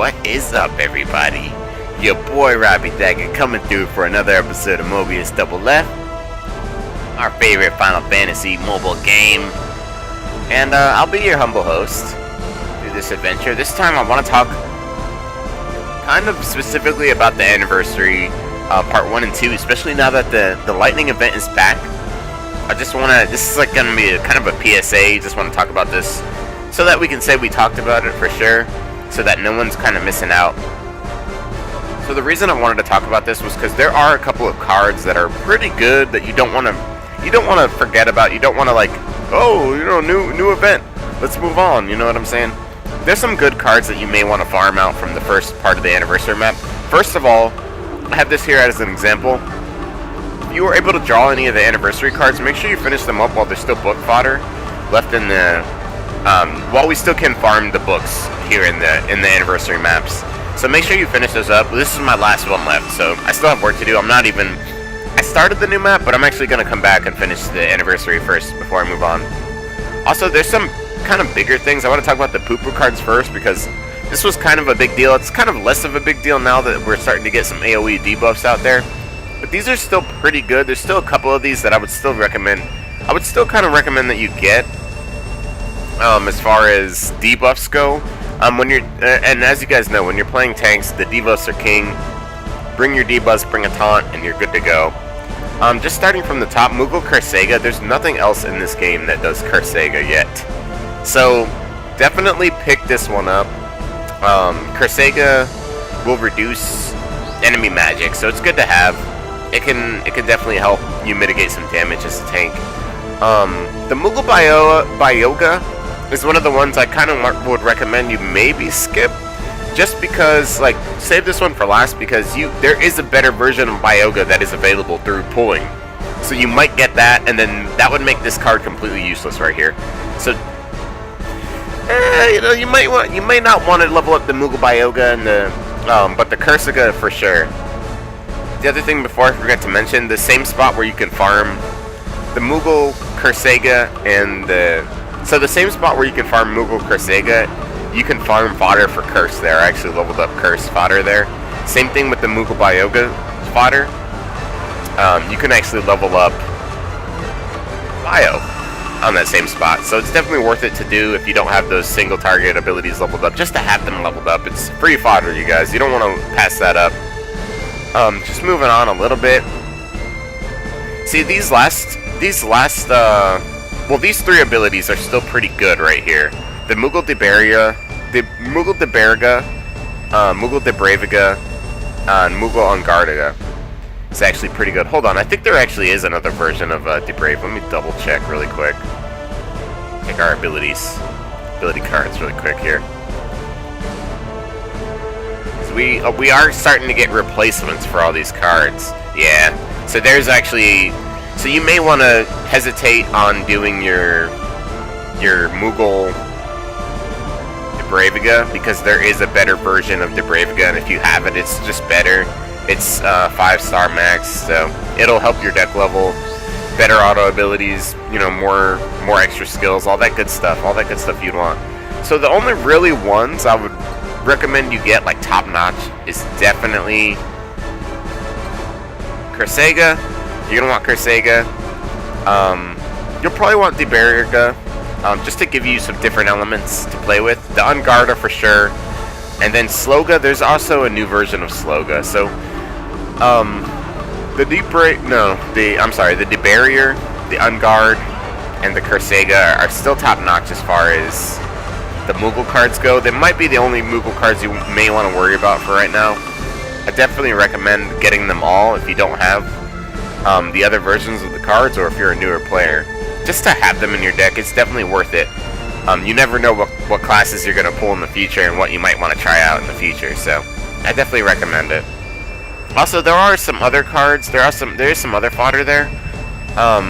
What is up, everybody? Your boy Robbie Daggett coming through for another episode of Mobius Double Left, our favorite Final Fantasy mobile game. And I'll be your humble host through this adventure. This time I want to talk kind of specifically about the anniversary, part 1 and 2, especially now that the lightning event is back. I just want to, this is like going to be kind of a PSA, just want to talk about this so that we can say we talked about it for sure, so that no one's kind of missing out. So the reason I wanted to talk about this was because there are a couple of cards that are pretty good that you don't want to forget about. You don't want to like, oh, you know, new event, let's move on, you know what I'm saying? There's some good cards that you may want to farm out from the first part of the anniversary map. First of all, I have this here as an example. If you were able to draw any of the anniversary cards, make sure you finish them up while there's still book fodder left in the while we still can farm the books here in the anniversary maps. So make sure you finish those up. This is my last one left, so I still have work to do. I started the new map, but I'm actually going to come back and finish the anniversary first before I move on. Also, there's some kind of bigger things. I want to talk about the Pupu Cards first, because this was kind of a big deal. It's kind of less of a big deal now that we're starting to get some AoE debuffs out there. But these are still pretty good. There's still a couple of these that I would still recommend. I would still kind of recommend that you get, as far as debuffs go. When you're, and as you guys know, when you're playing tanks, the debuffs are king. Bring your debuffs, bring a taunt, and you're good to go. Just starting from the top, Moogle Cursega, there's nothing else in this game that does Cursega yet. So, definitely pick this one up. Cursega will reduce enemy magic, so it's good to have. It can definitely help you mitigate some damage as a tank. The Moogle bioga is one of the ones I kind of would recommend you maybe skip, just because, like, save this one for last, because there is a better version of bioga that is available through pulling. So you might get that, and then that would make this card completely useless right here. So, you know, you may not want to level up the Moogle bioga and but the cursega for sure. The other thing before I forget to mention, the same spot where you can farm the Moogle cursega and so the same spot where you can farm Moogle cursega, you can farm fodder for curse there. I actually leveled up curse fodder there. Same thing with the Moogle bioga fodder. You can actually level up bio on that same spot. So it's definitely worth it to do if you don't have those single target abilities leveled up, just to have them leveled up. It's free fodder, you guys. You don't want to pass that up. Just moving on a little bit. See, these three abilities are still pretty good right here. The Moogle debarrier, the Moogle debarrier, Moogle debrave, and Moogle ungaurd is actually pretty good. Hold on, I think there actually is another version of debrave. Let me double check really quick. Check our ability cards really quick here. We are starting to get replacements for all these cards. Yeah. So there's actually. So you may want to hesitate on doing your Moogle debrave, because there is a better version of debrave, and if you have it, it's just better. It's 5-star max, so it'll help your deck level, better auto abilities, you know, more extra skills, all that good stuff you'd want. So the only really ones I would recommend you get, like top notch, is definitely Cursega. You're gonna want Cursega. You'll probably want debarrier, just to give you some different elements to play with. The ungaurd for sure, and then slowga. There's also a new version of slowga. So, the debarrier, the ungaurd, and the Cursega are still top notch as far as the Moogle cards go. They might be the only Moogle cards you may want to worry about for right now. I definitely recommend getting them all if you don't have the other versions of the cards, or if you're a newer player, just to have them in your deck. It's definitely worth it. You never know what classes you're going to pull in the future and what you might want to try out in the future, so I definitely recommend it. Also, there are some other cards. There is some other fodder there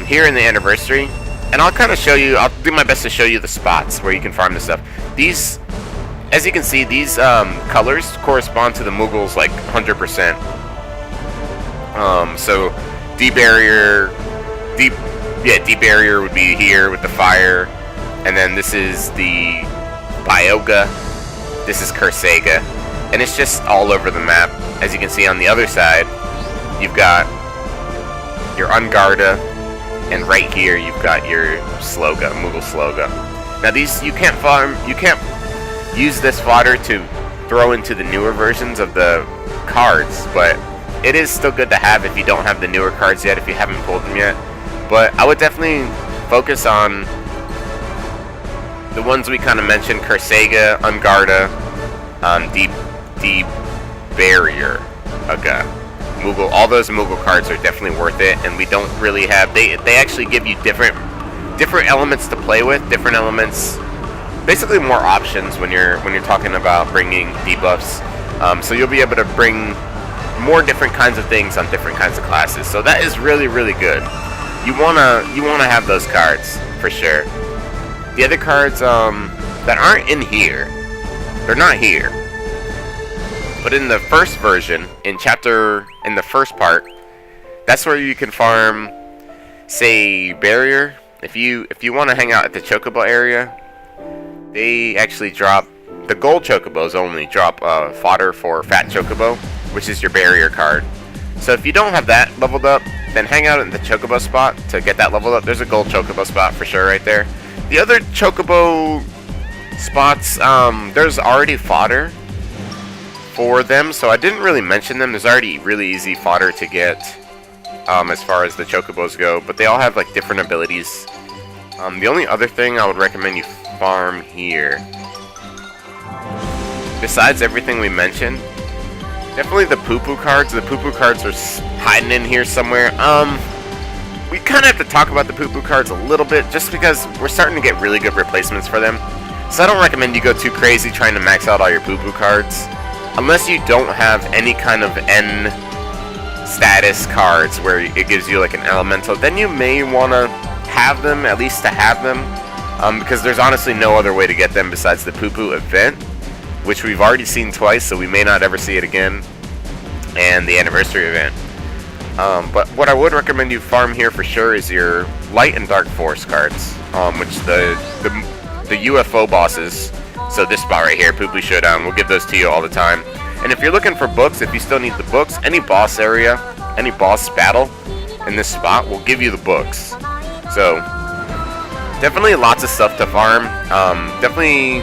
here in the anniversary, and I'll kind of show you. I'll do my best to show you the spots where you can farm this stuff. These, as you can see, these colors correspond to the Moogles like 100%. So debarrier, debarrier would be here with the fire, and then this is the bioga. This is cursega. and it's just all over the map. As you can see on the other side, you've got your ungaurd, and right here you've got your slowga, moogle slowga. Now these you can't use this fodder to throw into the newer versions of the cards, but it is still good to have if you don't have the newer cards yet, if you haven't pulled them yet. But I would definitely focus on the ones we kind of mentioned: cursega, ungaurd, debarrier, okay, moogle. All those moogle cards are definitely worth it, and we don't really have. They actually give you different elements to play with, different elements. Basically, more options when you're talking about bringing debuffs. So you'll be able to bring more different kinds of things on different kinds of classes. So that is really, really good. You wanna have those cards for sure. The other cards that aren't in here, they're not here. But in the first version, in the first part, that's where you can farm, say, barrier. If you want to hang out at the Chocobo area, they actually drop, the gold Chocobos only drop fodder for fat Chocobo, which is your barrier card. So if you don't have that leveled up, then hang out at the Chocobo spot to get that leveled up. There's a gold Chocobo spot for sure right there. The other Chocobo spots, there's already fodder for them, so I didn't really mention them. There's already really easy fodder to get as far as the Chocobos go, but they all have like different abilities. The only other thing I would recommend you farm here, besides everything we mentioned, definitely the Pupu Cards. The Pupu Cards are hiding in here somewhere. We kind of have to talk about the Pupu Cards a little bit, just because we're starting to get really good replacements for them. So I don't recommend you go too crazy trying to max out all your Pupu Cards. Unless you don't have any kind of N status cards where it gives you like an elemental, then you may want to have them, at least to have them. Because there's honestly no other way to get them besides the Pupu event, which we've already seen twice, so we may not ever see it again, and the anniversary event. But what I would recommend you farm here for sure is your light and dark force cards, which the UFO bosses. So this spot right here, Pupu Showdown, we'll give those to you all the time. And if you're looking for books, if you still need the books, any boss area, any boss battle in this spot will give you the books. So definitely lots of stuff to farm. Definitely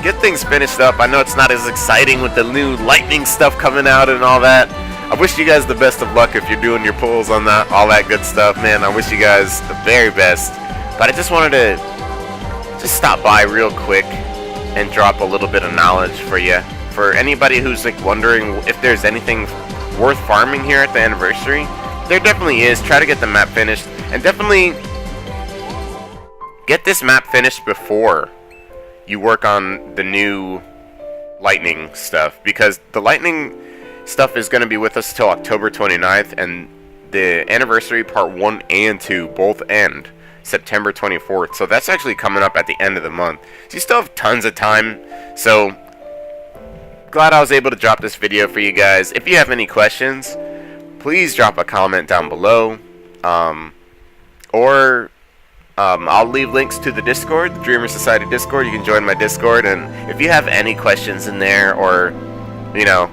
get things finished up. I know it's not as exciting with the new lightning stuff coming out and all that. I wish you guys the best of luck if you're doing your pulls on that, all that good stuff, man. I wish you guys the very best. But I just wanted to just stop by real quick and drop a little bit of knowledge for you. For anybody who's like wondering if there's anything worth farming here at the anniversary, there definitely is. Try to get the map finished, and definitely get this map finished before you work on the new lightning stuff, because the lightning stuff is going to be with us till October 29th, and the anniversary part 1 and 2 both end September 24th, so that's actually coming up at the end of the month. So you still have tons of time, so glad I was able to drop this video for you guys. If you have any questions, please drop a comment down below, or I'll leave links to the Discord, the Dreamer Society Discord. You can join my Discord, and if you have any questions in there, or you know,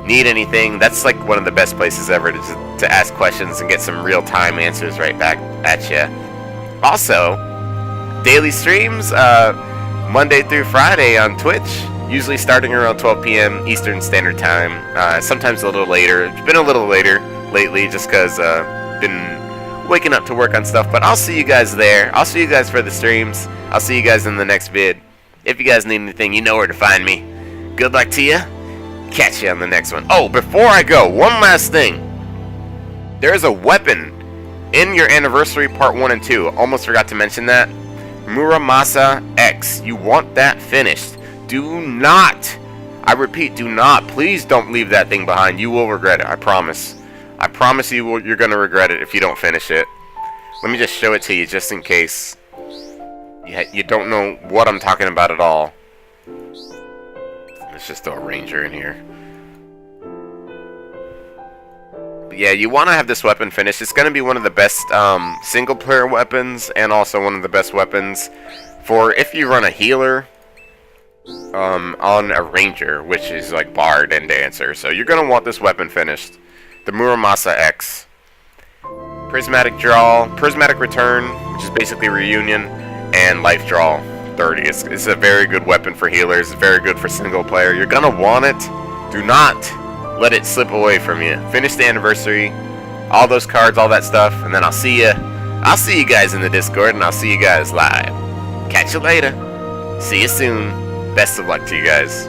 need anything, that's like one of the best places ever to ask questions and get some real-time answers right back at you. Also, daily streams Monday through Friday on Twitch, usually starting around 12 p.m. Eastern Standard Time, sometimes a little later. It's been a little later lately just because been waking up to work on stuff, but I'll see you guys there. I'll see you guys for the streams. I'll see you guys in the next vid. If you guys need anything, you know where to find me. Good luck to you. Catch you on the next one. Oh, before I go, one last thing. There's a weapon in your anniversary part 1 and 2. Almost forgot to mention that. Muramasa X. You want that finished. Do not, I repeat, do not, please don't leave that thing behind. You will regret it, I promise. I promise you you're going to regret it if you don't finish it. Let me just show it to you just in case you don't know what I'm talking about at all. Let's just throw a ranger in here. But yeah, you want to have this weapon finished. It's going to be one of the best single player weapons, and also one of the best weapons for if you run a healer on a Ranger, which is like Bard and Dancer. So you're gonna want this weapon finished. The Muramasa X. Prismatic Draw, Prismatic Return, which is basically Reunion, and Life Draw 30. It's a very good weapon for healers. It's very good for single player. You're gonna want it. Do not let it slip away from you. Finish the anniversary, all those cards, all that stuff, and then I'll see you. I'll see you guys in the Discord, and I'll see you guys live. Catch you later. See you soon. Best of luck to you guys.